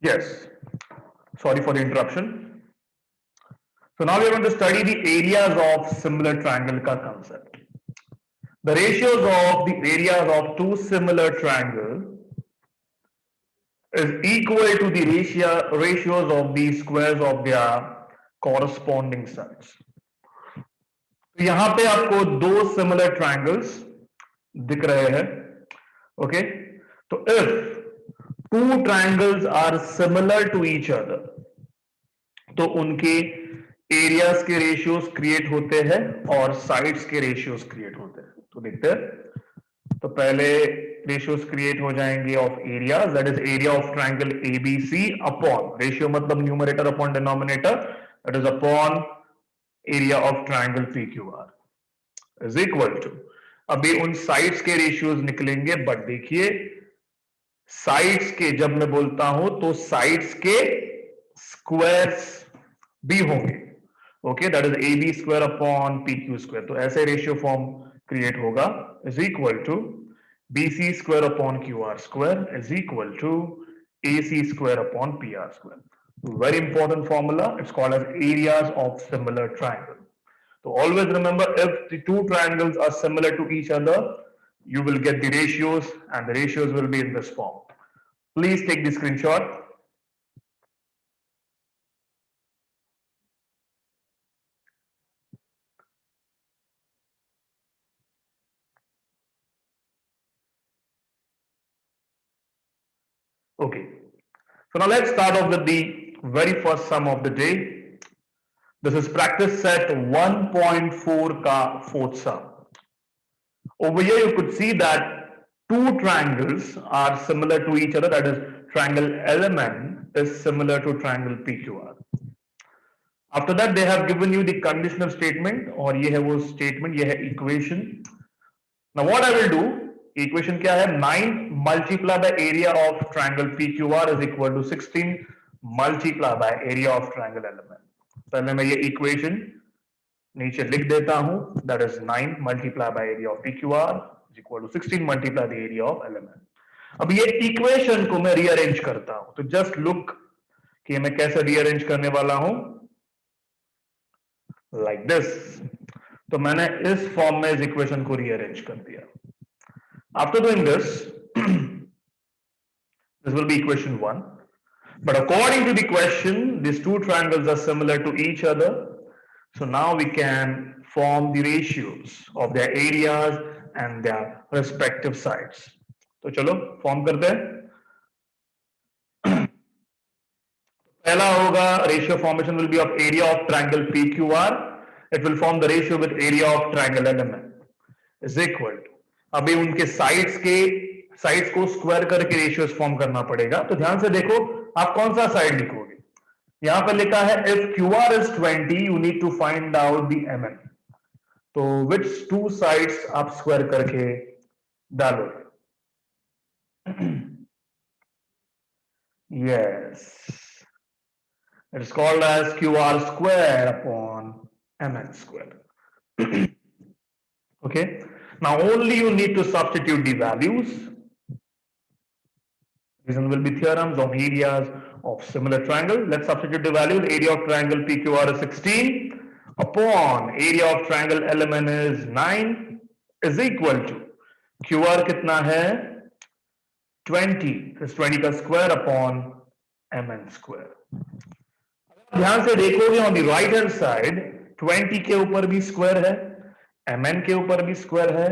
Yes, sorry for the interruption. So now we are going to study the areas of similar triangle ka concept. The ratios of the areas of two similar triangles is equal to the ratios of the squares of their corresponding sides. तो यहां पे आपको दो similar triangles दिख रहे हैं. Okay, तो if two triangles are similar to each other तो उनके एरियाज के रेशियोज क्रिएट होते हैं और साइड्स के रेशियोज क्रिएट होते हैं. तो देखते हैं. तो पहले रेशियोज क्रिएट हो जाएंगे of areas, that is area of triangle ABC upon, ratio मतलब numerator upon denominator, that is upon area of triangle PQR is equal to. अभी उन साइड्स के रेशियोज निकलेंगे, बट देखिए साइड्स के जब मैं बोलता हूं तो साइड्स के स्क्वायर्स भी होंगे. Okay, that is A B square upon P Q square. तो ऐसे रेशियो फॉर्म क्रिएट होगा is equal to B C square upon Q R square is equal to A C square upon P R square. Very important formula. It's called as areas of similar triangle. So always remember, if the two triangles are similar to each other, you will get the ratios, and the ratios will be in this form. Please take the screenshot. Okay. So now let's start off with the very first sum of the day. This is practice set 1.4 ka fourth sum. Over here you could see that two triangles are similar to each other, that is triangle LMN is similar to triangle PQR. After that they have given you the conditional statement और ये है वो statement, ये है equation. Now what I will do, equation क्या है, 9 multiply by area of triangle PQR is equal to 16 multiply by area of triangle LMN. पहले मैं ये equation नीचे लिख देता हूं, that is 9 multiply by area of PQR is equal to 16 multiply the area of LMN. अब ये equation को मैं rearrange करता हूं, तो just look कि मैं कैसे rearrange करने वाला हूं, like this. तो मैंने इस फॉर्म में इस इक्वेशन को रीअरेंज कर दिया. After doing this will be equation 1, but according to the question these two triangles are similar to each other, so now we can form the ratios of their areas and their respective sides. तो चलो form करते हैं. पहला होगा ratio formation will be of area of triangle PQR. It will form the ratio with area of triangle LMN is equal to, अभी उनके sides को square करके रेशियोस फॉर्म करना पड़ेगा. तो ध्यान से देखो आप कौन सा साइड लिखोगे. यहां पर लिखा है if QR is 20 you need to find out the MN. तो which two sides आप स्क्वायर करके डालोगे. Yes, it is called as QR square upon MN square. Okay, now only you need to substitute the values. These will be theorems of areas of similar triangle. Let's substitute the values. Area of triangle PQR is 16 upon area of triangle LMN is 9 is equal to QR कितना है 20, is 20 का square upon MN square. ध्यान से देखोगे on the right hand side 20 के ऊपर भी square है, MN के ऊपर भी स्क्वायर है.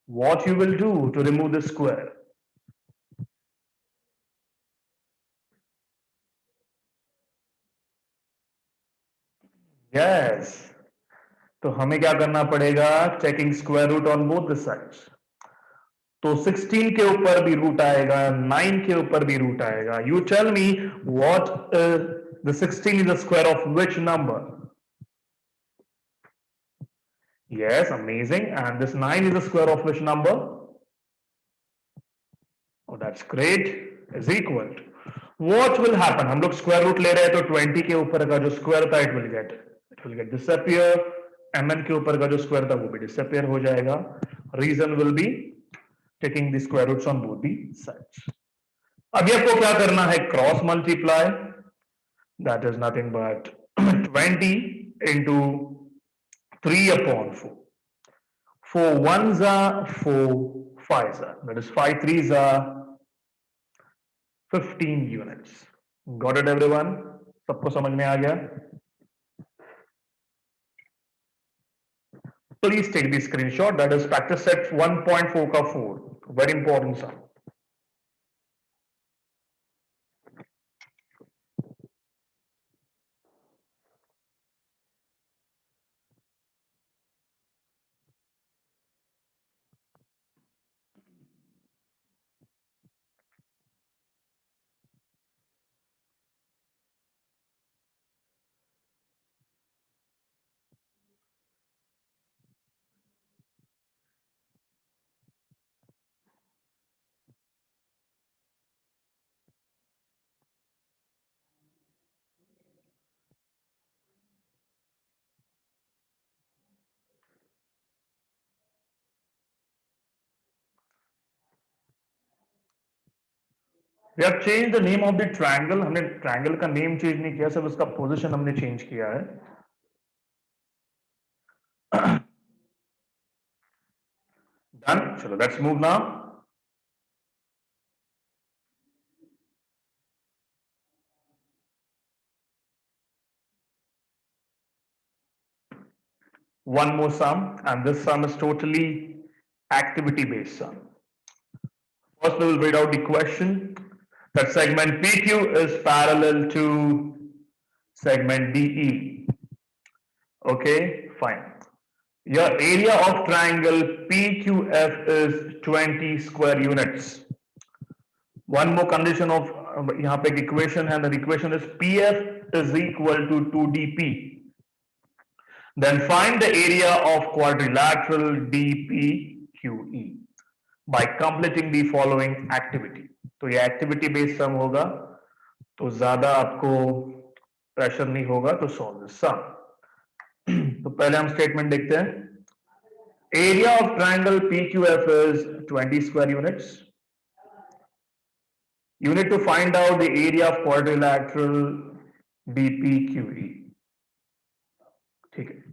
What you will do to remove the square? Yes, तो हमें क्या करना पड़ेगा, checking square root on both the sides. तो 16 के ऊपर भी रूट आएगा, 9 के ऊपर भी रूट आएगा. You tell me what the 16 is the square of which number. Yes, amazing. And this 9 is the square of which number? Oh, that's great. Is equal to. What will happen? हम लोग square root ले रहे हैं तो 20 के ऊपर का जो स्क्वायर था it will get disappear. MN के ऊपर का जो स्क्वायर था वो भी disappear हो जाएगा. Reason will be taking the square roots on both the sides. अभी आपको क्या करना है, cross multiply, that is nothing but 20 into 3/4. 4 ones are 4 fives are, that is 5 threes are 15 units. Got it everyone? सबको समझ में आ गया? Please take the screenshot. That is practice set 1.4 का 4. Very important sir. We have changed the name of the triangle. हमने triangle का name change नहीं किया, सिर्फ उसका पोजीशन हमने चेंज किया है. Done. चलो let's move now. One more sum, and this sum is totally activity based sum. First, we will read out the question. That segment PQ is parallel to segment DE. Okay, fine. Your area of triangle PQF is 20 square units. One more condition of यहाँ पे एक equation है, and the equation is PF is equal to 2DP. Then find the area of quadrilateral DPQE by completing the following activity. तो ये activity based sum होगा, तो ज्यादा आपको प्रेशर नहीं होगा to solve this sum. तो पहले हम स्टेटमेंट देखते हैं. Area of triangle PQF is 20 square units. You need to find out the area of quadrilateral DPQE. ठीक है.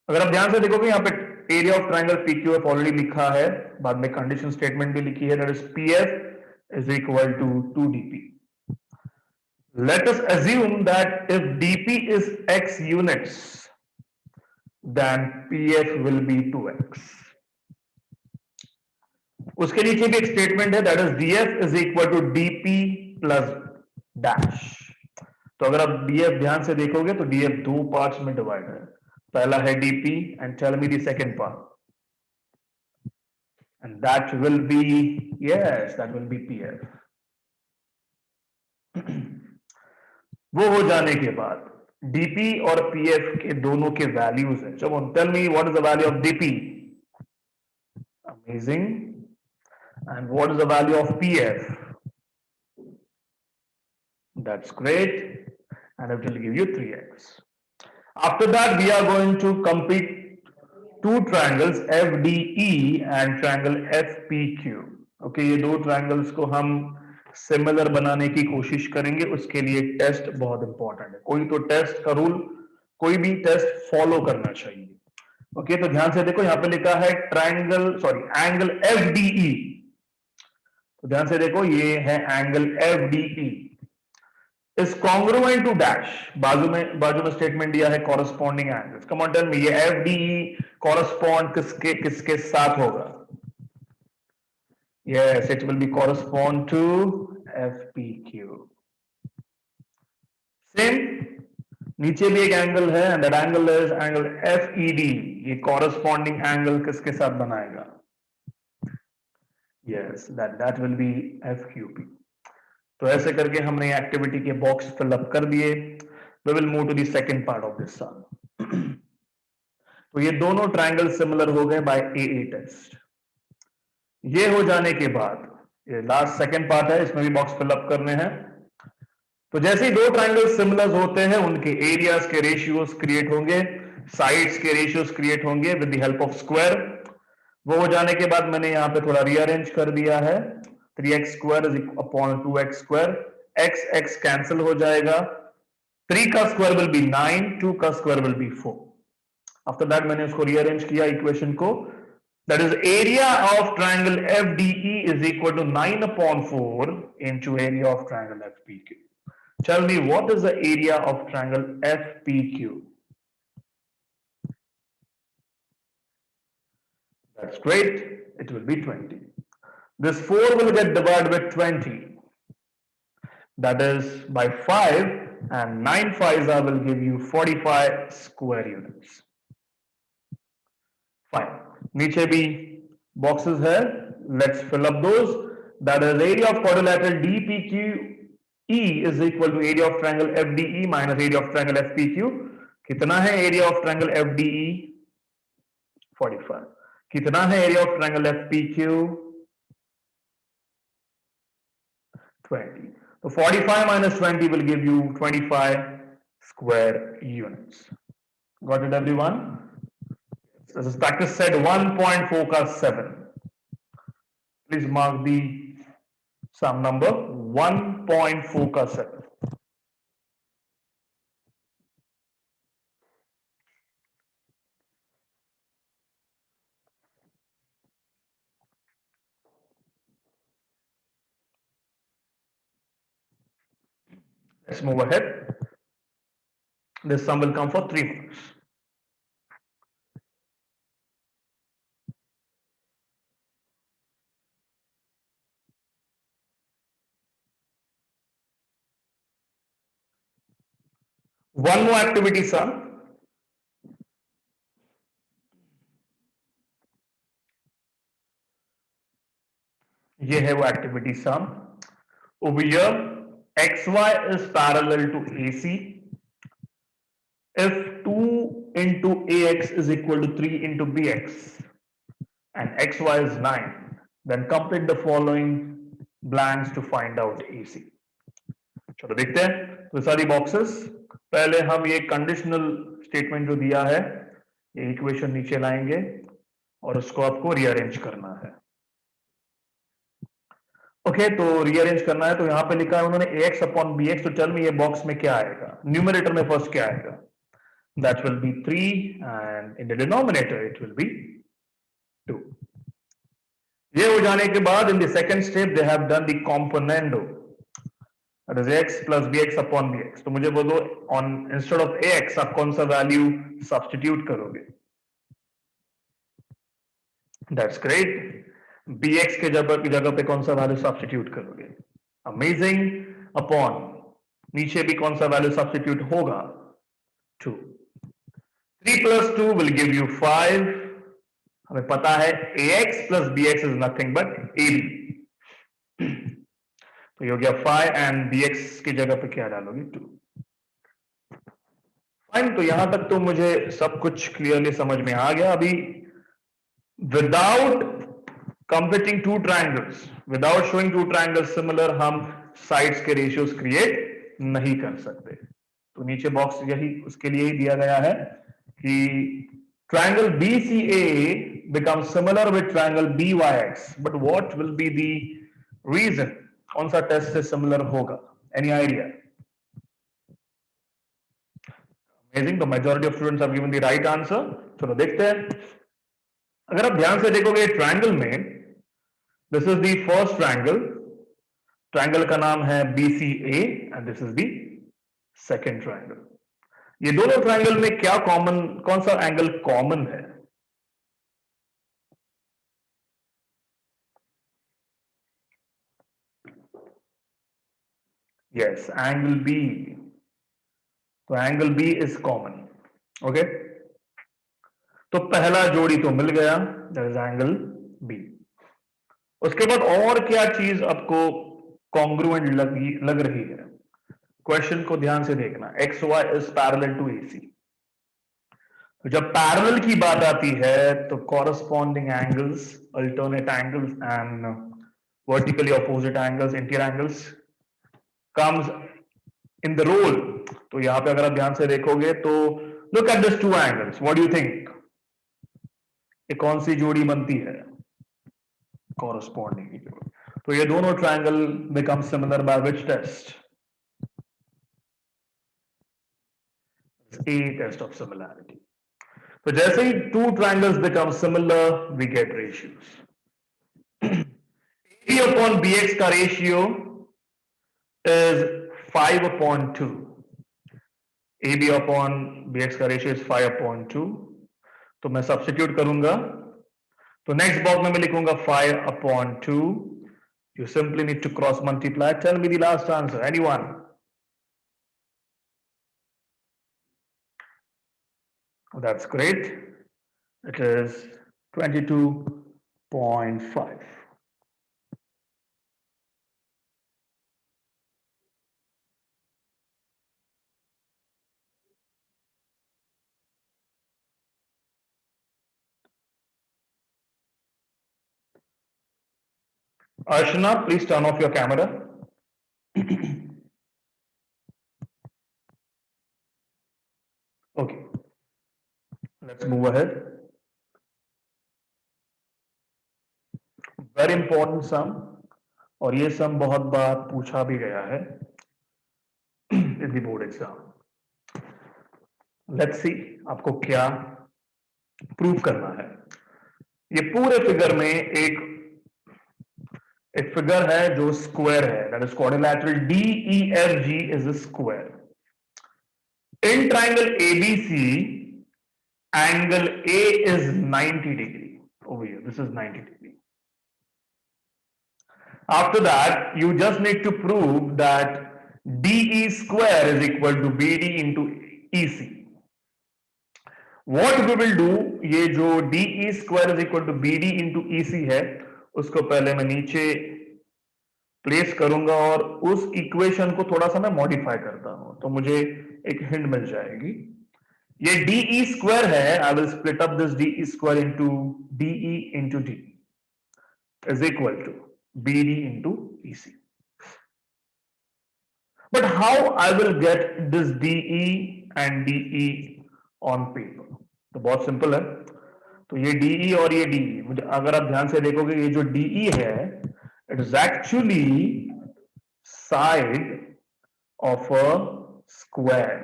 अगर आप ध्यान से देखोगे यहाँ पे area of triangle PQF already लिखा है, बाद में कंडीशन स्टेटमेंट भी लिखी है, that is PF is equal to 2DP. Let us assume that if DP is X units, then PF will be 2X. उसके नीचे भी एक स्टेटमेंट है, that is DF is equal to DP plus dash. तो अगर आप DF ध्यान से देखोगे तो DF दो पार्ट्स में डिवाइड है. पहला है DP and tell me the second part. And that will be, yes, that will be PF. वो हो जाने के बाद DP और PF के दोनों के वैल्यूज हैं. चलो tell me what is the value of DP? Amazing. And what is the value of PF? That's great. And it will give you 3x. After that, we are going to complete two triangles FDE and triangle FPQ. Okay, ये दो triangles को हम similar बनाने की कोशिश करेंगे. उसके लिए टेस्ट बहुत इंपॉर्टेंट है. कोई तो टेस्ट का रूल, कोई भी टेस्ट फॉलो करना चाहिए. ओके, तो ध्यान से देखो, यहाँ पे लिखा है एंगल FDE. तो ध्यान से देखो, ये है angle FDE is congruent to dash. बाजू में स्टेटमेंट दिया है corresponding angles. Come on, tell me, ये FDE correspond किसके साथ होगा? Yes, it will be correspond to FPQ. Same, नीचे भी एक एंगल है, and that angle is angle FED. ये corresponding angle किसके साथ बनाएगा? Yes, that will be FQP. तो ऐसे करके हमने एक्टिविटी के बॉक्स फिलअप कर दिए. We will move to the second part of this sum. तो ये दोनों ट्रायंगल सिमिलर हो गए बाय AA टेस्ट. ये हो जाने के बाद ये लास्ट सेकंड पार्ट है, इसमें भी बॉक्स फिलअप करने हैं. तो जैसे ही दो ट्रायंगल सिमिलर होते हैं, उनके एरियाज के रेशियोज क्रिएट होंगे, साइड्स के रेशियोज क्रिएट होंगे with the help of square. वो हो जाने के बाद मैंने यहाँ पे थोड़ा रीअरेंज कर दिया है. 3x square is upon 2x square, x cancel हो जाएगा, 3 का स्क्वायर विल बी 9, 2 का square will be 4. After that मैंने उसको रीअरेंज किया इक्वेशन को, that is area of triangle FDE is equal to 9 upon 4 into area of triangle FPQ. Tell me what is the area of triangle FPQ? That's great. It will be 20. This 4 will get divided by 20. That is by 5, and 9 5s I will give you 45 square units. Fine. नीचे भी boxes है. Let's fill up those. That is area of quadrilateral DPQE is equal to area of triangle FDE minus area of triangle FPQ. कितना है area of triangle FDE? 45. कितना है area of triangle FPQ? 20. So 45 minus 20 will give you 25 square units. Got it, everyone? This is practice set 1.4 का 7. Please mark the sum number 1.4 का 7. Let's move ahead. This sum will come for 3 marks. One more activity sum. ये है वो activity sum. Over here, XY is parallel to AC. If 2 into AX is equal to 3 into BX and XY is 9, then complete the following blanks to find out AC. चलो देखते हैं. तो सारी boxes, पहले हम ये कंडीशनल स्टेटमेंट जो दिया है, ये इक्वेशन नीचे लाएंगे और उसको आपको रीअरेंज करना है. ओके, तो रीअरेंज करना है. तो यहां पे लिखा है उन्होंने ax अपॉन bx. तो चल में ये बॉक्स में क्या आएगा? न्यूमरेटर में फर्स्ट क्या आएगा? That will be 3, and in the denominator it will be 2. ये हो जाने के बाद in the second step they have done the componendo. That is x plus bx upon bx. तो मुझे बोलो on instead of ax आप कौन सा वैल्यू सब्स्टिट्यूट करोगे? That's great. bx के जगह पे कौन सा वैल्यू सब्स्टिट्यूट करोगे? Amazing. अपॉन नीचे भी कौन सा वैल्यू सब्स्टिट्यूट होगा? 2. 3 plus 2 will give you 5. हमें पता है ax plus bx is nothing but ab. तो ये हो गया 5 and bx की जगह पे क्या डालोगे? 2. फाइन. तो यहां तक तो मुझे सब कुछ क्लियरली समझ में आ गया. अभी without completing two triangles, without showing two triangles similar, हम साइड्स के रेशियोज क्रिएट नहीं कर सकते. तो नीचे बॉक्स यही उसके लिए ही दिया गया है कि triangle BCA becomes similar with triangle BYX, but what will be the reason? कौन सा टेस्ट से सिमिलर होगा? Any idea? Amazing. The majority of students have given the right answer. चलो देखते हैं. अगर आप ध्यान से देखोगे ट्रायंगल में, this is the first triangle. Triangle का नाम है BCA and this is the second triangle. ये दोनों ट्रायंगल में क्या कॉमन, कौन सा एंगल कॉमन है? Yes, angle B. तो angle B is common. Okay, तो पहला जोड़ी तो मिल गया, दैट इज एंगल बी. उसके बाद और क्या चीज आपको कॉन्ग्रुएंट लग रही है? क्वेश्चन को ध्यान से देखना. X Y is parallel to AC. तो जब पैरेलल की बात आती है तो corresponding angles, alternate angles and vertically opposite angles, interior angles comes in the role. तो यहां पे अगर आप ध्यान से देखोगे तो look at this two angles. What do you think? ये कौन सी जोड़ी बनती है? कॉरस्पॉन्डिंग. तो ये दोनों triangle become similar by which test? A test of similarity. तो जैसे ही two triangles become similar we get ratios. AB upon BX का ratio is 5/2. AB upon BX का रेशियो is 5/2. तो मैं सब्स्टिट्यूट करूंगा. तो नेक्स्ट बॉक्स में मैं लिखूंगा 5/2. You simply need to cross multiply. Tell me the last answer. Anyone? That's great. It is 22.5. Arshana, please turn off your camera. Okay, let's move ahead. Very important sum, और ये sum बहुत बार पूछा भी गया है in the board exam. Let's see आपको क्या prove करना है. ये पूरे फिगर में एक फिगर है जो स्क्वायर है, that is quadrilateral. DEFG is a square. In triangle ABC, angle A is 90 degree over here. This is 90 degree. After that, you just need to prove that DE square is equal to BD into EC. What we will do, ये जो DE square is equal to BD into EC है, उसको पहले मैं नीचे place करूंगा और उस इक्वेशन को थोड़ा सा मैं मॉडिफाई करता हूं, तो मुझे एक हिंट मिल जाएगी. ये DE स्क्वायर है. I will split up this DE square into DE into D is equal to BD into EC. But how I will get this DE and DE on paper? तो बहुत simple है. तो ये DE और ये DE, मुझे अगर आप ध्यान से देखोगे, ये जो DE है, it is actually side of a square.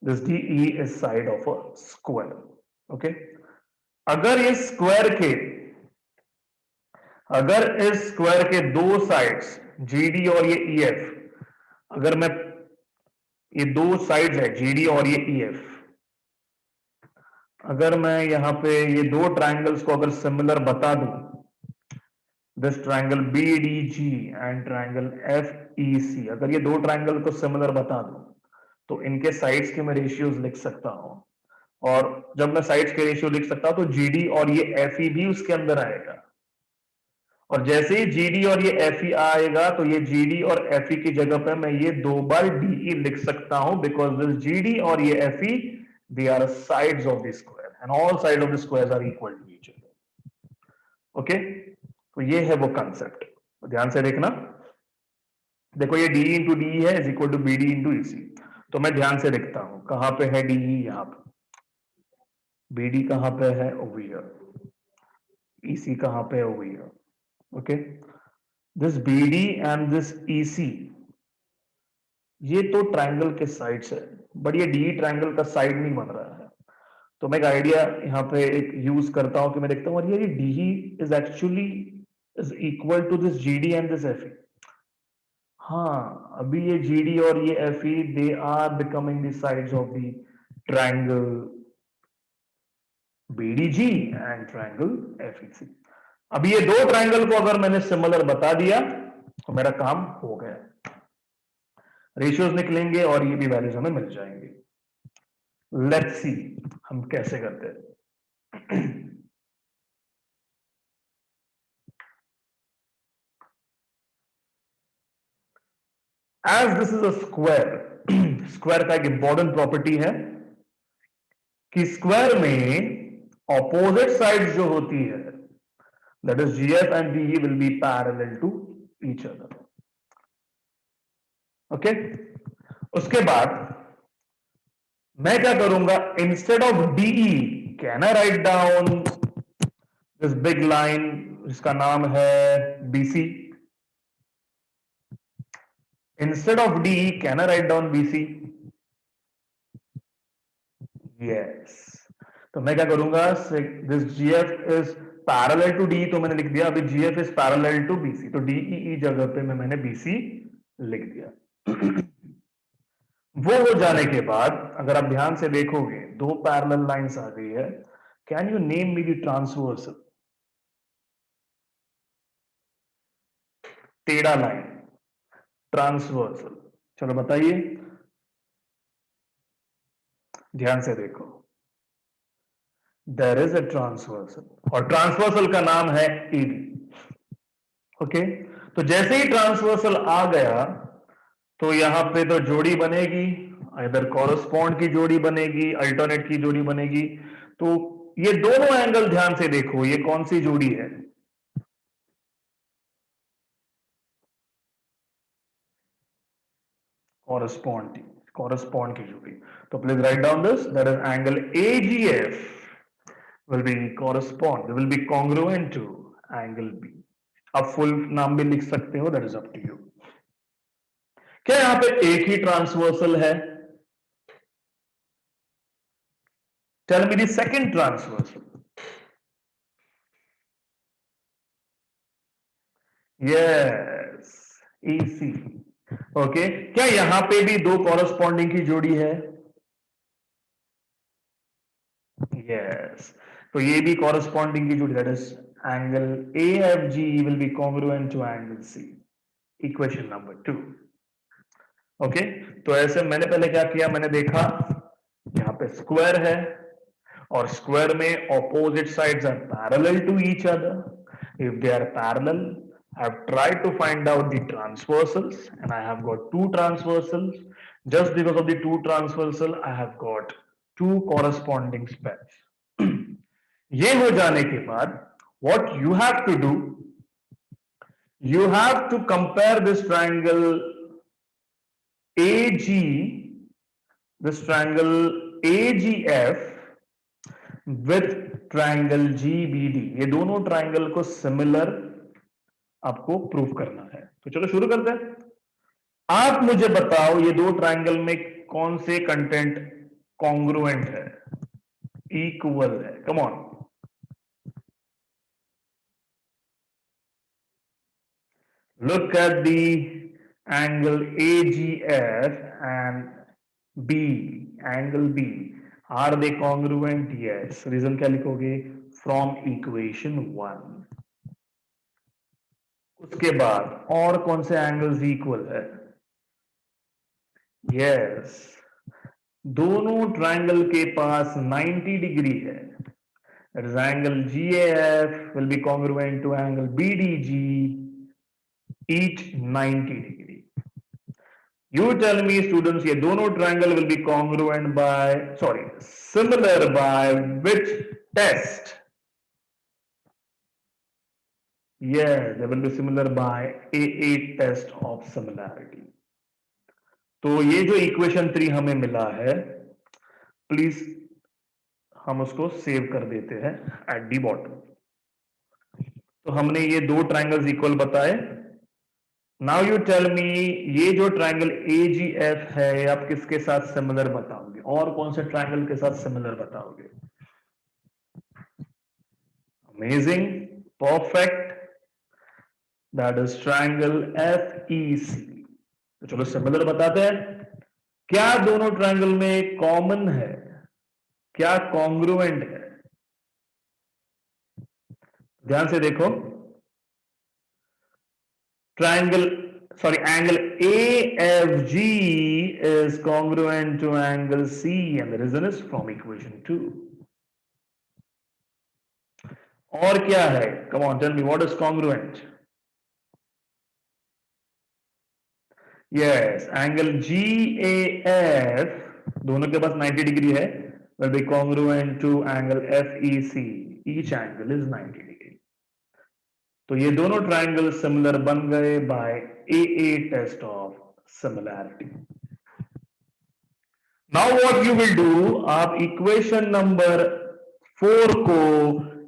This DE is side of a square. Okay? अगर इस स्क्वायर के दो साइड्स GD और ये EF, अगर मैं ये दो साइड्स है GD और ये EF, अगर मैं यहां पे ये दो ट्रायंगल्स को अगर सिमिलर बता दूं, this triangle BDG and triangle FEC, अगर ये दो ट्रायंगल को सिमिलर बता दूं, तो इनके साइड्स के मैं रेशियोज लिख सकता हूं. और जब मैं साइड्स के रेशियो लिख सकता हूं तो GD और ये FE भी उसके अंदर आएगा. और जैसे ही GD और ये FE आएगा, तो ये GD और FE की जगह पे मैं ये दो बार DE लिख सकता हूं, बिकॉज दिस GD और ये FE, they are sides of the square and all side of the square are equal to each other. Okay, तो ये है वो कंसेप्ट. तो ध्यान से देखना. देखो ये DE इंटू DE है is equal to BD into EC. तो मैं ध्यान से लिखता हूं, कहां पे है DE? यहां पे. BD कहां पे है? Over here. EC कहां पे है? Over here. Okay, this BD and this EC, ये तो ट्रायंगल के साइड्स है, बट ये DE ट्रायंगल का साइड नहीं बन रहा है. तो मैं एक आइडिया यहाँ पे एक यूज करता हूं कि मैं देखता हूं और ये DE is actually is equal to this GD and this FE. हाँ, अभी ये GD और ये FE, they are becoming the sides of the triangle BDG and triangle FEC. अभी ये दो ट्रायंगल को अगर मैंने सिमिलर बता दिया तो मेरा काम हो गया. रेशियोज निकलेंगे और ये भी वैल्यूज हमें मिल जाएंगे. लेट्स सी हम कैसे करते हैं. As this is a square, square का एक इंपॉर्टेंट प्रॉपर्टी है कि स्क्वायर में ऑपोजिट साइड जो होती है, that is GF and DE will be parallel to each other. Okay? उसके बाद मैं क्या करूंगा, instead of DE can I write down this big line जिसका नाम है BC. Instead of D, can I write down BC? Yes. तो मैं क्या करूंगा, this GF is parallel to D, तो मैंने लिख दिया अभी GF is parallel to BC, तो DEE जगह पे मैंने BC लिख दिया. वो हो जाने के बाद अगर आप ध्यान से देखोगे दो पैरेलल लाइंस आ गई है. Can you name me the transversal? टेढ़ा लाइन ट्रांसवर्सल. चलो बताइए, ध्यान से देखो. देयर इज अ ट्रांसवर्सल और ट्रांसवर्सल का नाम है ED. ओके, तो जैसे ही ट्रांसवर्सल आ गया तो यहां पे तो जोड़ी बनेगी, इधर कॉरस्पॉन्ड की जोड़ी बनेगी, अल्टरनेट की जोड़ी बनेगी. तो ये दोनों एंगल ध्यान से देखो, ये कौन सी जोड़ी है? कॉरस्पॉन्ड की जोड़ी. तो please write down this, that is angle AGF will be correspond, they will be congruent to angle B. आप फुल नाम भी लिख सकते हो, that is up to you. क्या यहां पे एक ही ट्रांसवर्सल है? Tell me the second transversal. Yes, EC. Okay, क्या यहां पे भी दो कॉरस्पॉन्डिंग की जोड़ी है? यस, तो ये भी कॉरस्पॉन्डिंग की जोड़ी, that is angle AFG will be congruent to angle C. Equation number 2. Okay, तो ऐसे मैंने पहले क्या किया, मैंने देखा यहां पे स्क्वायर है और स्क्वायर में opposite sides are parallel to each other. If they are parallel, I have tried to find out the transversals and I have got two transversals. Just because of the two transversal, I have got two corresponding spans. ये हो जाने के बाद what you have to do, you have to compare this triangle AG, this triangle AGF with triangle GBD. ये दोनों triangle को similar आपको prove करना है. तो चलो शुरू करते हैं. आप मुझे बताओ ये दो ट्राइंगल में कौन से कंटेंट कॉन्ग्रुएंट है, इक्वल है? Come on, look at the angle AGF and B, angle B. Are they congruent? Yes. Reason क्या लिखोगे? From equation 1. उसके बाद और कौन से एंगल्स इक्वल है? यस, दोनों ट्राइंगल के पास 90 डिग्री है. That is angle GAF will be congruent to angle BDG, each 90 degree. You tell me students, ये दोनों triangle will be congruent by, sorry, similar by which test? Yes, they will be similar by AA test of similarity. तो ये जो equation 3 हमें मिला है, please हम उसको सेव कर देते हैं एट दी बॉटम. तो हमने ये दो ट्राइंगल्स इक्वल बताए. नाउ यू टेल मी, ये जो ट्राइंगल AGF है आप किसके साथ सिमिलर बताओगे, और कौन से ट्राइंगल के साथ सिमिलर बताओगे? Amazing, perfect, that is triangle FEC. तो चलो सिमिलर बताते हैं. क्या दोनों ट्राइंगल में कॉमन है, क्या कॉन्ग्रुएंट है? ध्यान से देखो, triangle sorry angle AFG is congruent to angle C and the reason is from equation 2. और क्या है? Come on, tell me what is congruent. Yes, angle GAF दोनों के पास 90 डिग्री है, will be congruent to angle FEC. Each angle is 90 degree. तो ये दोनों triangle similar बन गए by AA test of similarity. Now what you will do, आप equation number 4 को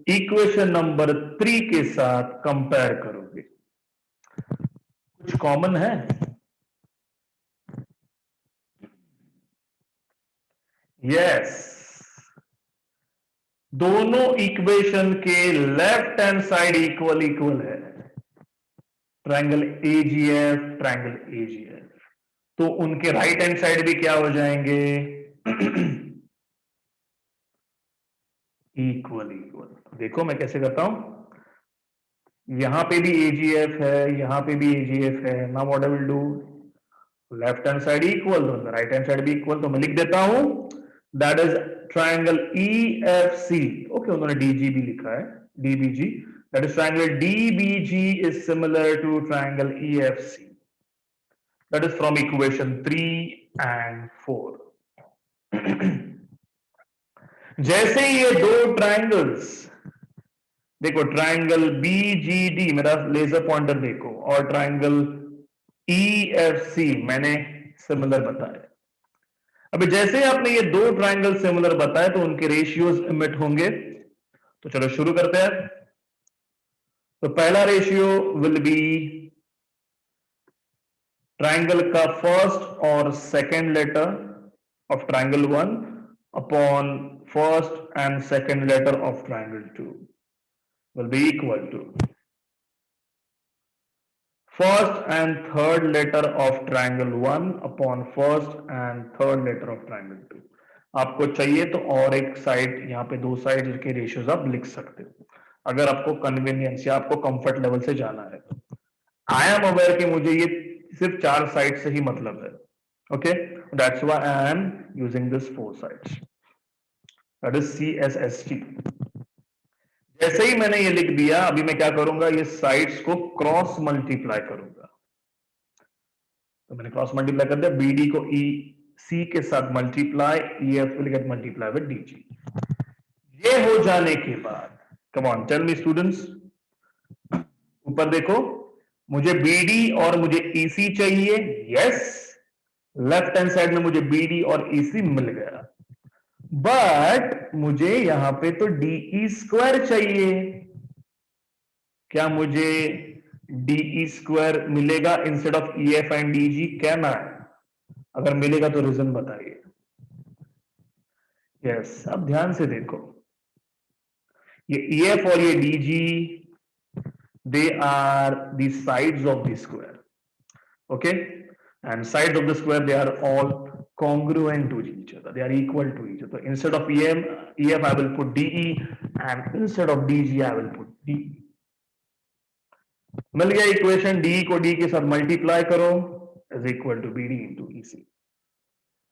इक्वेशन नंबर 3 के साथ कंपेयर करोगे। कुछ कॉमन है? यस, दोनों इक्वेशन के left hand side equal equal है। ट्रायंगल एजीएफ, ट्रायंगल एजीएफ, तो उनके राइट हैंड साइड भी क्या हो जाएंगे? Equal equal. देखो मैं कैसे करता हूं, यहां पे भी एजीएफ है, यहां पे भी एजीएफ है। Now what I will do, left hand side equal तो राइट हैंड साइड भी इक्वल, तो मैं लिख देता हूं that is triangle EFC. Okay, उन्होंने डीजी भी लिखा है, DBG, that is triangle DBG is similar to triangle EFC. That is from equation 3 and 4। जैसे ही ये दो ट्रायंगल्स, देखो ट्रायंगल बीजीडी, मेरा लेजर पॉइंटर देखो, और ट्रायंगल ईएफसी मैंने सिमिलर बताया। अभी जैसे ही आपने ये दो ट्रायंगल सिमिलर बताए तो उनके रेशियोज इमिट होंगे। तो चलो शुरू करते हैं। तो पहला रेशियो विल बी ट्रायंगल का फर्स्ट और second letter of triangle 1 upon first and second letter of triangle 2 will be equal to first and third letter of triangle 1 upon first and third letter of triangle 2। आपको चाहिए तो और एक side, यहाँ पे दो साइड के रेशियोज आप लिख सकते हो, अगर आपको कन्वीनियंस या आपको कंफर्ट लेवल से जाना है। आई एम अवेयर कि मुझे ये सिर्फ चार साइड से ही मतलब है। Okay, that's why I am using this four sides, that is CSST। जैसे ही मैंने ये लिख दिया, अभी मैं क्या करूंगा, ये साइड्स को क्रॉस मल्टीप्लाई करूंगा। तो मैंने क्रॉस मल्टीप्लाई कर दिया, BD को EC के साथ multiply, EF will get multiply with DG। ये हो जाने के बाद, come on tell me students, ऊपर देखो, मुझे BD और मुझे EC चाहिए। यस, लेफ्ट हैंड साइड में मुझे BD और EC मिल गया, बट मुझे यहां पे तो DE स्क्वायर चाहिए। क्या मुझे DE स्क्वायर मिलेगा instead of EF and DG? कहना है, अगर मिलेगा तो रीजन बताइए। यस, अब ध्यान से देखो, ये EF और ये DG, they are the sides of the square. Okay, and sides of the square, they are all congruent to each other, they are equal to each other. Instead of EF I will put DE, and instead of DG I will put DE। मिल गया equation, DE को D के साथ multiply करो is equal to BD into EC,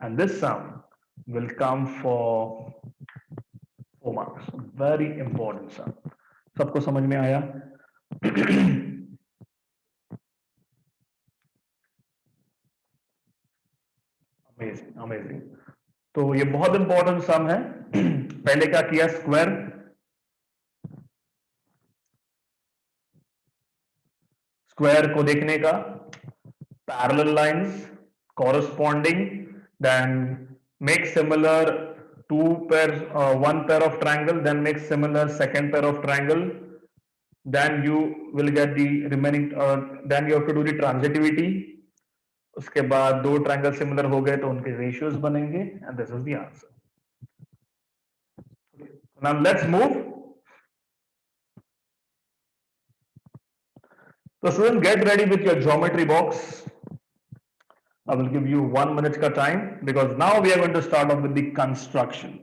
and this sum will come for 4 marks। very important sum। सबको समझ में आया? Amazing amazing. तो ये बहुत इंपॉर्टेंट सम है। पहले क्या किया, स्क्वायर, स्क्वायर को देखने का, parallel lines corresponding, then make similar two pairs, one pair of triangle, then make similar second pair of triangle, then you will get the remaining, then you have to do the transitivity। उसके बाद दो triangle similar हो गए तो उनके ratios बनेंगे, and this is the answer. Now let's move. तो student, get ready with your geometry box. I will give you 1 minute ka time, because now we are going to start off with the construction।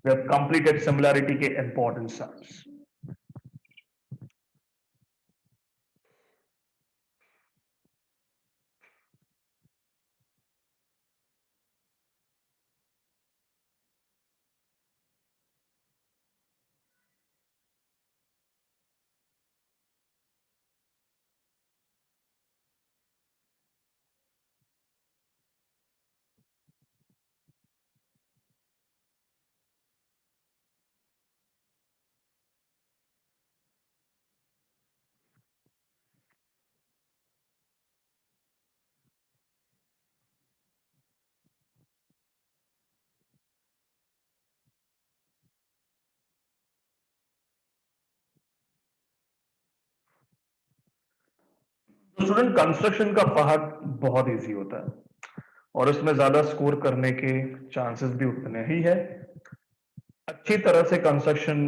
We have completed similarity के important sums। तो student construction का part बहुत easy होता है और उसमें ज्यादा score करने के चांसेस भी उतने ही है। अच्छी तरह से कंस्ट्रक्शन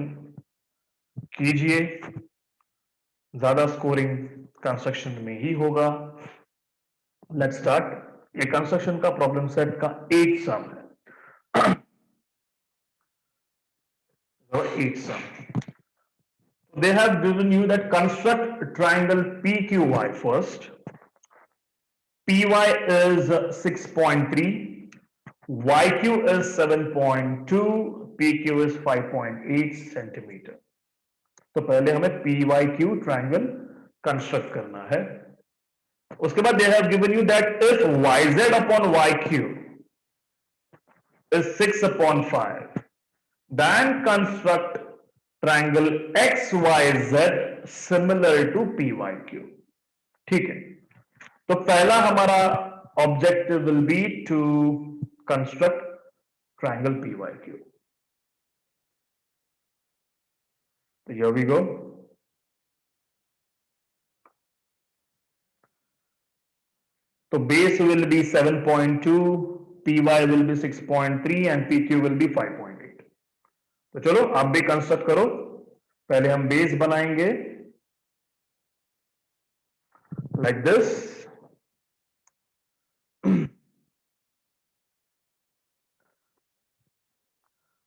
कीजिए, ज्यादा स्कोरिंग कंस्ट्रक्शन में ही होगा। Let's start. ये कंस्ट्रक्शन का प्रॉब्लम सेट का 8 सम है। 8 sum. They have given you that construct triangle PQY first. PY is 6.3, YQ is 7.2, PQ is 5.8 centimetre. तो पहले हमें PYQ ट्रायंगल कंस्ट्रक्ट करना है। उसके बाद they have given you that if YZ upon YQ is 6 upon 5, then construct triangle XYZ similar to PYQ। ठीक है, तो पहला हमारा objective will be to construct triangle PYQ। तो हियर वी गो। तो base will be 7.2, PY will be 6.3 and PQ will be 5.8। तो चलो आप भी कंस्ट्रक्ट करो। पहले हम बेस बनाएंगे लाइक दिस।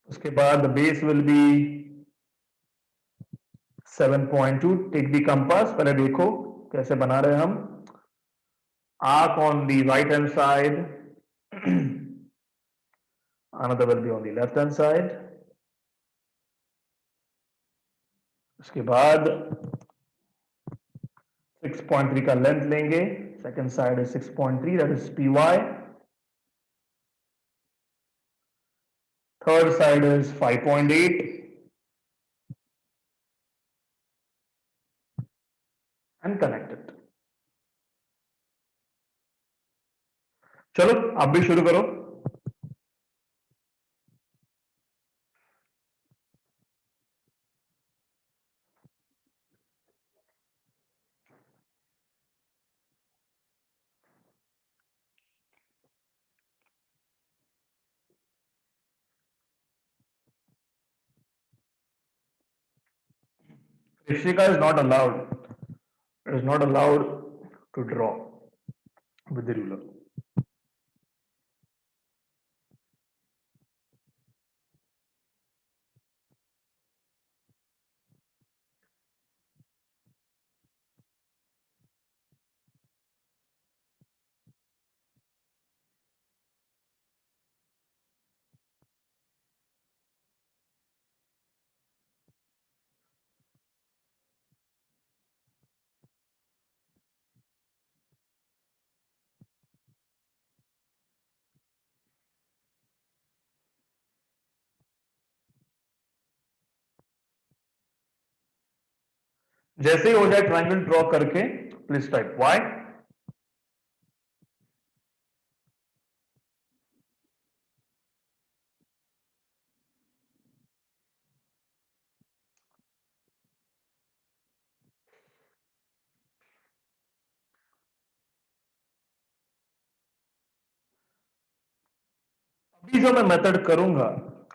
उसके बाद base will be 7.2। Take the compass, पहले देखो कैसे बना रहे हैं हम। Arc on the right hand side, another will be on the left hand side। उसके बाद 6.3 का लेंथ लेंगे, सेकेंड साइड है 6.3, that is PY। Third side is 5.8 and connected. चलो आप भी शुरू करो। Rishika is not allowed, it is not allowed to draw with the ruler। जैसे ही हो जाए ट्रायंगल ड्रॉ करके प्लीज टाइप Y। अभी जो मैं मेथड करूंगा,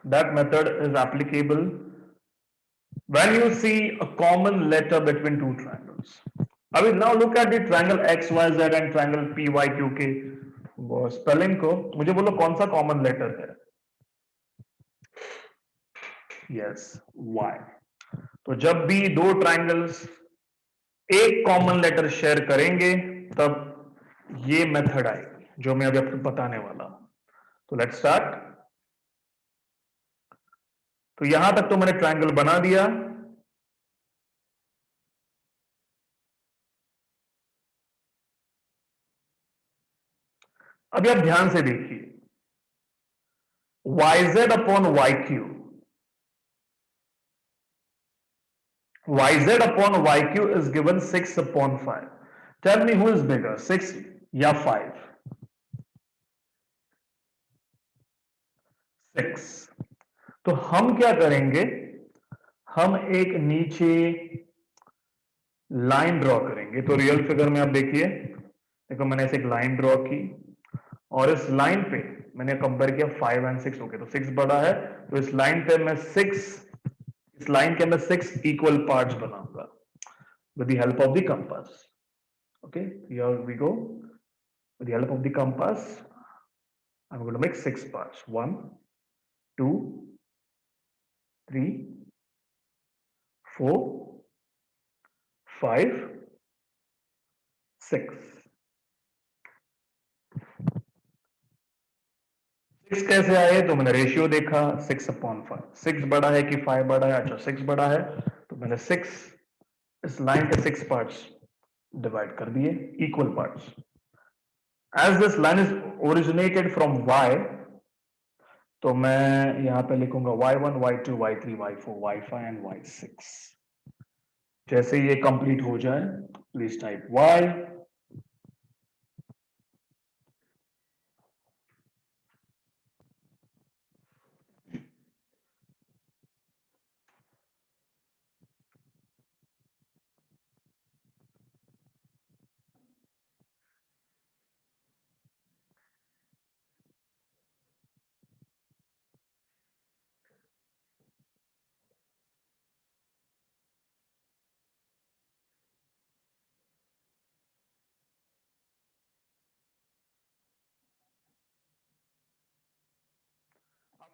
that method is applicable when you see a common letter between two triangles। अभी now look at the triangle XYZ and triangle PYQ के स्पेलिंग को, मुझे बोलो कौन सा कॉमन लेटर है। Yes, Y। तो जब भी दो ट्रायंगल्स एक कॉमन लेटर शेयर करेंगे तब ये मेथड आएगी जो मैं अभी आपको बताने वाला हूं। तो लेट्स स्टार्ट। तो यहां तक तो मैंने ट्रायंगल बना दिया। अभी आप ध्यान से देखिए, YZ upon YQ, YZ upon YQ is given 6 upon 5। Tell me who is bigger, 6 या 5? 6। तो हम क्या करेंगे, हम एक नीचे लाइन ड्रॉ करेंगे। तो रियल फिगर में आप देखिए, देखो मैंने ऐसे एक लाइन ड्रॉ की और इस लाइन पे मैंने कंपेयर किया 5 एंड 6, ओके, तो 6 बड़ा है, तो इस लाइन पे मैं 6, इस लाइन के अंदर 6 इक्वल पार्ट्स बनाऊंगा with the help of the compass. Okay, here we go, with the help of the compass I'm going to make 6 parts. 1, 2, 3, 4, 5, 6। 6 कैसे आए? तो मैंने रेशियो देखा 6/5। 6 बड़ा है कि 5 बड़ा है? अच्छा 6 बड़ा है, तो मैंने 6 इस लाइन के 6 पार्ट्स डिवाइड कर दिए, equal parts. As this line is originated from y, तो मैं यहां पे लिखूंगा y1, y2, y3, y4, y5 and y6। जैसे ये कंप्लीट हो जाए, please type y,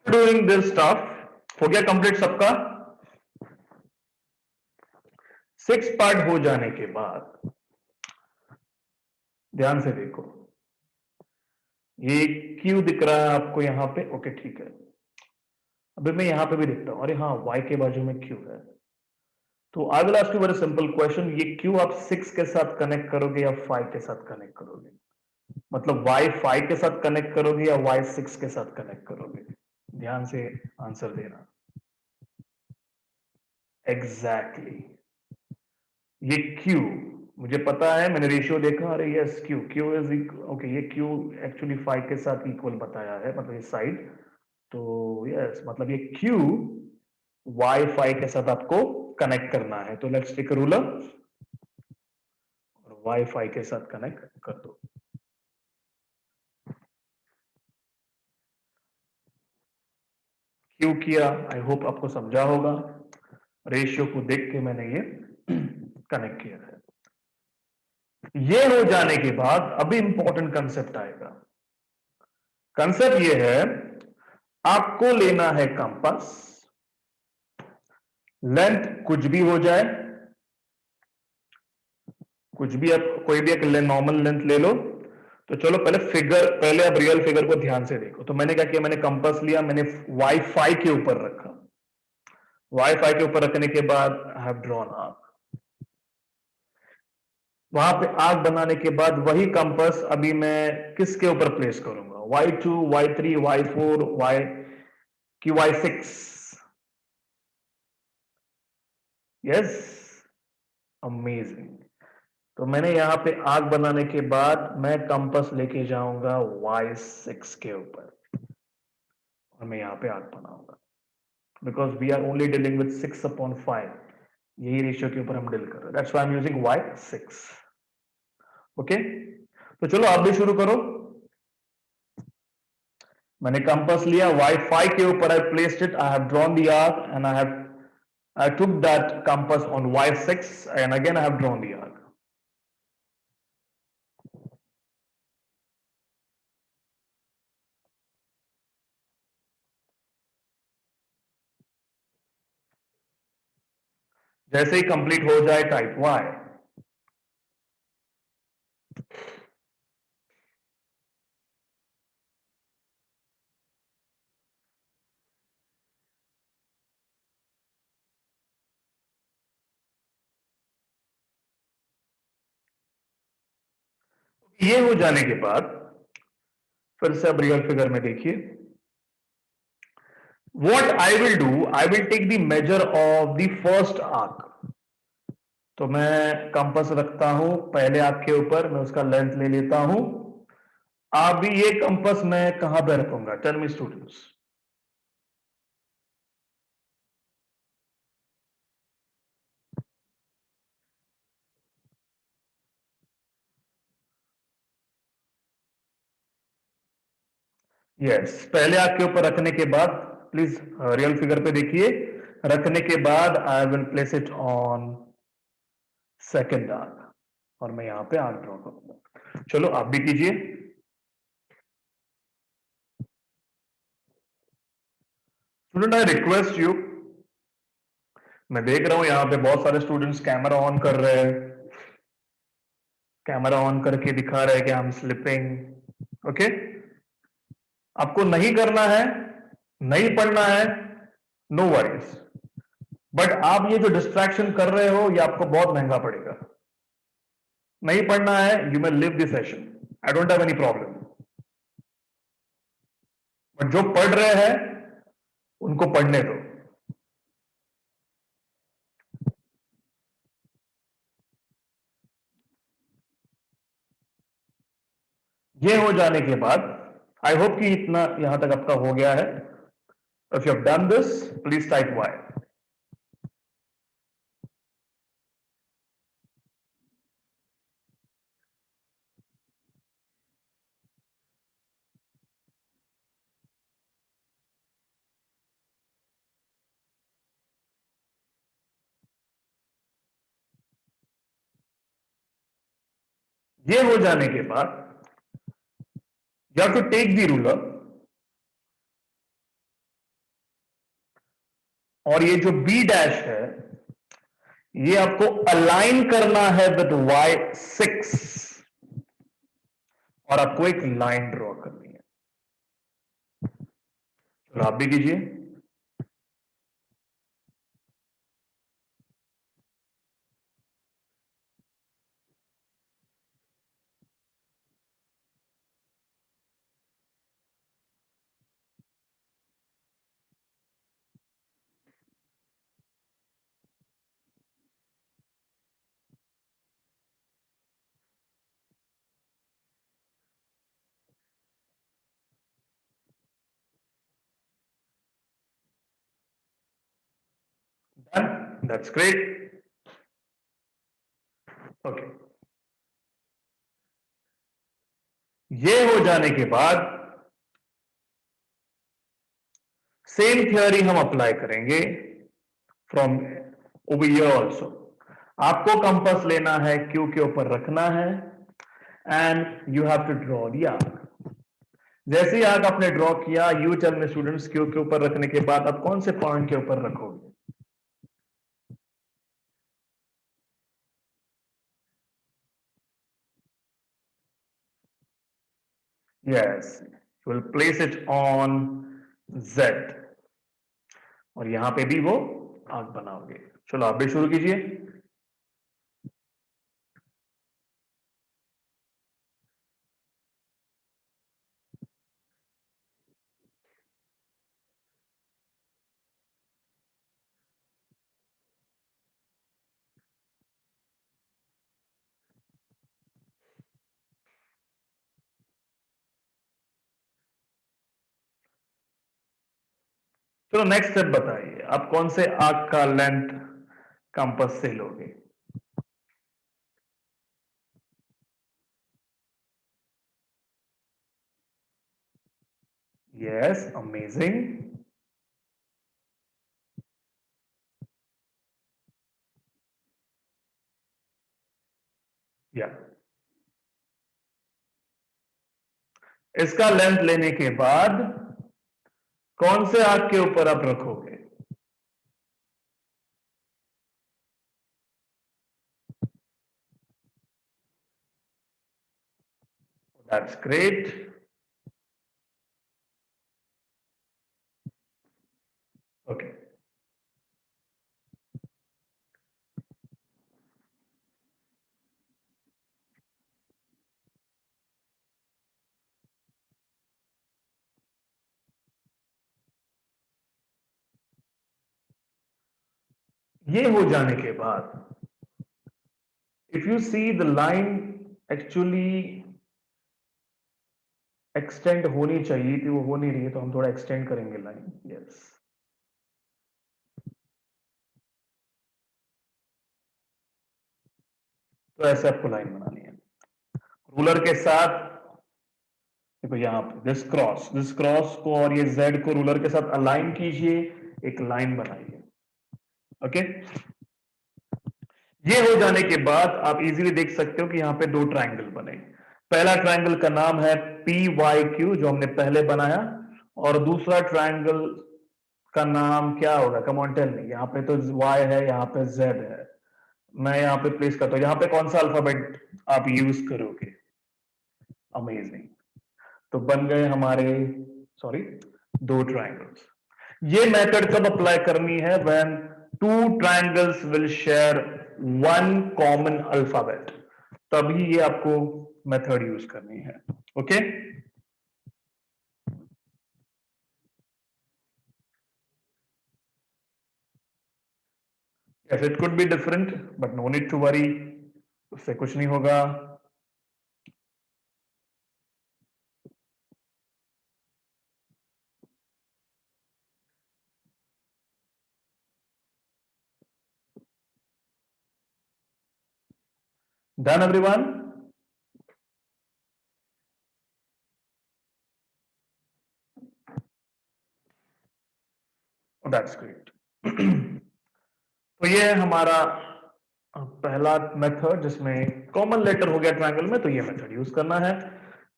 doing this stuff हो गया कंप्लीट सबका। 6 पार्ट हो जाने के बाद ध्यान से देखो, ये क्यू दिख रहा है आपको यहां पे? ओके ठीक है, अभी मैं यहां पे भी देखता हूं, अरे हाँ y के बाजू में क्यू है। तो I will ask you very simple question, ये क्यू आप 6 के साथ कनेक्ट करोगे या 5 के साथ कनेक्ट करोगे? मतलब y 5 के साथ कनेक्ट करोगे या y 6 के साथ कनेक्ट करोगे? ध्यान से आंसर देना। Exactly exactly. ये Q मुझे पता है, मैंने रेशियो देखा, अरे यस Q इज ओके, ये Q एक्चुअली 5 के साथ इक्वल बताया है, मतलब इस साइड। तो यस, मतलब ये Q Y5 के साथ आपको कनेक्ट करना है। तो लेट्स टेक अ रूलर और Y5 के साथ कनेक्ट कर दो। Q किया, आई होप आपको समझा होगा। रेशियो को देख के मैंने ये कनेक्ट किया है। ये हो जाने के बाद अभी इंपॉर्टेंट कंसेप्ट आएगा। कंसेप्ट ये है, आपको लेना है कंपास, लेंथ कुछ भी हो जाए, कुछ भी आप कोई भी एक नॉर्मल लेंथ ले लो। तो चलो पहले फिगर, पहले आप रियल फिगर को ध्यान से देखो। तो मैंने क्या किया, मैंने कंपास लिया, मैंने y5 के ऊपर रखा, y5 के ऊपर रखने के बाद आई हैव ड्रॉन आर्क। वहां पे आर्क बनाने के बाद वही कंपास अभी मैं किसके ऊपर प्लेस करूंगा? y2, y3, y4, y की y6। Yes, amazing. तो मैंने यहां पे आर्क बनाने के बाद मैं कंपास लेके जाऊंगा y6 के ऊपर और मैं यहां पे आर्क बनाऊंगा, because we are only dealing with 6/5, यही रेशियो के ऊपर हम डील कर रहे हैं, that's why I am using y6। Okay, तो चलो आप भी शुरू करो। मैंने कंपास लिया, y5 के ऊपर I placed it, I have drawn the arc and I took that compass on y6 and again I have drawn the arc. जैसे ही कंप्लीट हो जाए टाइप y। ये हो जाने के बाद फिर से अब रियल फिगर में देखिए, what I will do, I will take the measure of the first arc. तो मैं कंपास रखता हूं पहले आर्क के ऊपर, मैं उसका लेंथ ले लेता हूं। अभी ये कंपास मैं कहां पे रखूंगा? Tell me students. यस, पहले आग के ऊपर रखने के बाद प्लीज रियल फिगर पे देखिए, रखने के बाद I will place it on second आग और मैं यहां पे आग ड्रॉ करूंगा। चलो आप भी कीजिए। स्टूडेंट आई रिक्वेस्ट यू, मैं देख रहा हूं यहां पे बहुत सारे स्टूडेंट्स कैमरा ऑन कर रहे हैं, कैमरा ऑन करके दिखा रहे हैं कि आई एम स्लिपिंग। ओके, आपको नहीं करना है, नहीं पढ़ना है, नो वरीज, बट आप ये जो डिस्ट्रैक्शन कर रहे हो ये आपको बहुत महंगा पड़ेगा। नहीं पढ़ना है, you may live this session, I don't have any problem, but जो पढ़ रहे हैं उनको पढ़ने दो। ये हो जाने के बाद आई होप कि इतना यहां तक आपका हो गया है। If you have done this please type Y. ये हो जाने के बाद you have to take the ruler और ये जो B डैश है ये आपको अलाइन करना है विद Y6 और आपको एक लाइन ड्रॉ करनी है। चलो आप भी कीजिए। Done, that's great. ओके, ये हो जाने के बाद सेम थियोरी हम अप्लाई करेंगे फ्रॉम ओवर हियर ऑल्सो। आपको कंपास लेना है, क्यू के ऊपर रखना है and you have to draw the arc. जैसे ही आर्क आपने ड्रॉ किया, you tell me students, Q के ऊपर रखने के बाद आप कौन से पॉइंट के ऊपर रखोगे? Yes, you will place it on Z और यहां पे भी वो आर्क बनाओगे। चलो आप भी शुरू कीजिए। चलो नेक्स्ट स्टेप बताइए, आप कौन से आर्क का लेंथ कंपास से लोगे? Yes, amazing. या इसका लेंथ लेने के बाद कौन से आर्क के ऊपर आप रखोगे? That's great. ओके, ये हो जाने के बाद if you see the line actually extend होनी चाहिए थी, वो हो नहीं रही है, तो हम थोड़ा एक्सटेंड करेंगे लाइन। यस, तो ऐसे आपको लाइन बनानी है रूलर के साथ। देखो यहाँ पे दिस क्रॉस को और ये जेड को रूलर के साथ अलाइन कीजिए, एक लाइन बनाइए। ओके, ये हो जाने के बाद आप इजीली देख सकते हो कि यहां पे दो ट्रायंगल बने। पहला ट्रायंगल का नाम है पी वाई क्यू जो हमने पहले बनाया, और दूसरा ट्रायंगल का नाम क्या होगा? Come on tell me. यहाँ पे तो y है, यहाँ पे z है। मैं यहाँ पे प्लेस करता हूँ, यहाँ पे कौन सा अल्फाबेट आप यूज करोगे? अमेजिंग। तो बन गए हमारे, सॉरी, दो ट्रायंगल्स। ये मेथड कब अप्लाई करनी है? When two triangles will share one common alphabet, तभी ये आपको मेथड यूज करनी है। Okay, yes it could be different but no need to worry, उससे कुछ नहीं होगा। Done everyone? That's great. तो ये हमारा पहला मेथड जिसमें कॉमन लेटर हो गया ट्रायंगल में, तो ये मेथड यूज करना है।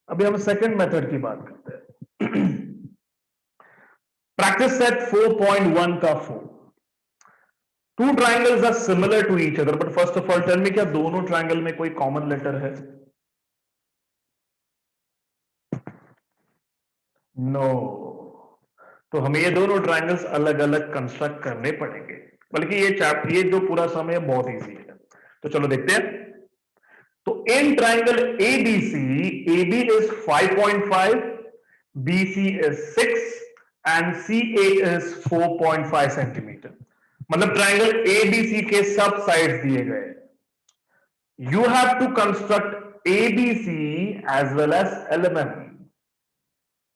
अभी हम सेकंड मेथड की बात करते हैं। प्रैक्टिस सेट 4.1 का 4। Two triangles are similar to each other, but first of all tell me, क्या दोनों ट्रायंगल में कोई कॉमन लेटर है? नो। तो हमें ये दोनों ट्रायंगल्स अलग अलग कंस्ट्रक्ट करने पड़ेंगे, बल्कि ये जो पूरा समय बहुत इजी है। तो चलो देखते हैं। तो in triangle ABC, AB is 5.5, BC is 6 and CA is 4.5 centimetre. मतलब ट्रायंगल एबीसी के सब साइड्स दिए गए। You have to construct ABC as well as LMN,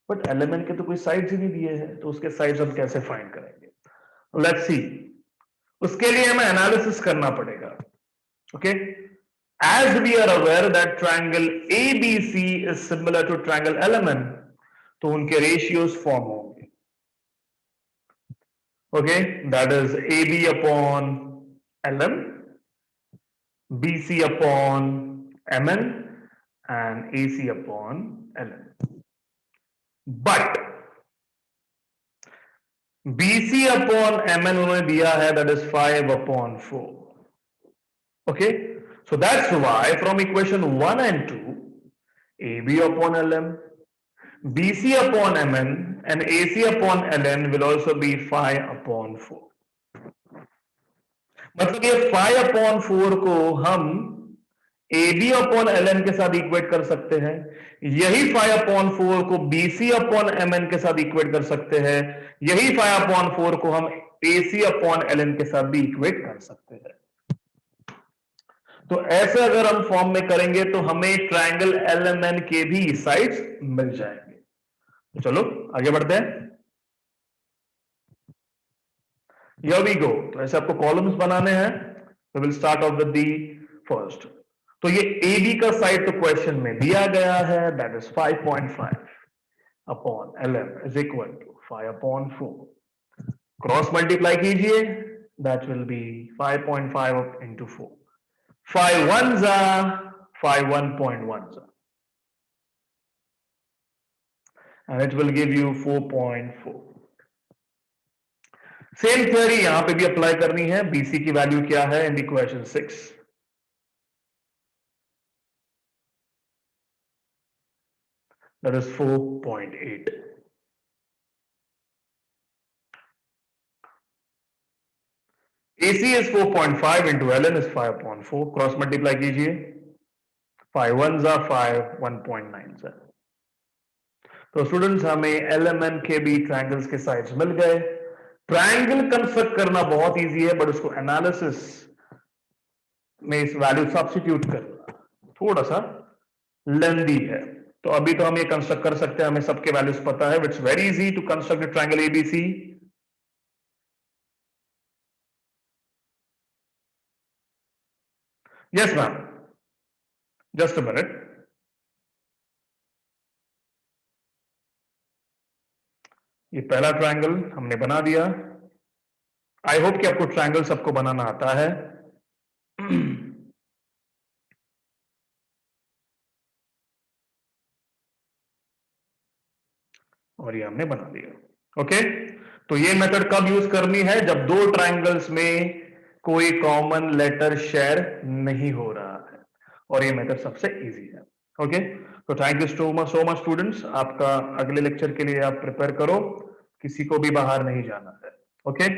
but LMN के तो कोई साइड्स ही नहीं दिए हैं, तो उसके साइड्स हम कैसे फाइंड करेंगे? Let's see. उसके लिए हमें एनालिसिस करना पड़ेगा। Okay, as we are aware that triangle ABC is similar to triangle LMN, तो उनके ratios फॉर्म होंगे। Okay, that is AB upon LM, BC upon MN and AC upon LM। but BC upon MN उन्होंने दिया है, that is 5 upon 4। okay, so that's why from equation 1 and 2, AB upon LM, BC upon MN and AC upon LN will also be 5 upon 4। मतलब ये 5 upon 4 को हम AB upon LN के साथ equate कर सकते हैं, यही 5 upon 4 को BC upon MN के साथ इक्वेट कर सकते हैं, यही 5 upon 4 को हम AC upon LN के साथ भी इक्वेट कर सकते हैं। तो ऐसे अगर हम फॉर्म में करेंगे तो हमें ट्रायंगल LMN के भी साइड्स मिल जाएंगे। तो चलो आगे बढ़ते हैं। Here we go। तो ऐसे आपको कॉलम्स बनाने हैं। We will start off with the first। तो ये AB का साइड तो क्वेश्चन में दिया गया है, that is 5.5 upon LM is equal to 5 upon 4। Cross multiply कीजिए, that will be 5.5 into 4। 5 ones are 5 1.1s are, and it will give you 4.4। Same theory यहां पे भी अप्लाई करनी है। BC की वैल्यू क्या है in the question 6? That is 4.8। AC is 4.5 into LN is 5 upon 4। Cross multiply कीजिए, 5 ones are 5 1.9 है। तो स्टूडेंट्स हमें LMN के भी ट्रायंगल्स के साइड्स मिल गए। ट्रायंगल कंस्ट्रक्ट करना बहुत इजी है, बट उसको एनालिसिस में इस वैल्यू सब्स्टिट्यूट करना थोड़ा सा लेंदी है। तो अभी तो हम ये कंस्ट्रक्ट कर सकते हैं, हमें सबके वैल्यूज पता है। It's very easy to construct triangle ABC. Yes ma'am, just a minute. ये पहला ट्रायंगल हमने बना दिया। आई होप कि आपको ट्रायंगल सबको बनाना आता है। और ये हमने बना दिया। ओके, तो ये मेथड कब यूज करनी है? जब दो ट्रायंगल्स में कोई कॉमन लेटर शेयर नहीं हो रहा है, और ये मेथड सबसे इजी है। ओके, तो thank you so much students. आपका अगले लेक्चर के लिए आप प्रिपेयर करो, किसी को भी बाहर नहीं जाना है। ओके।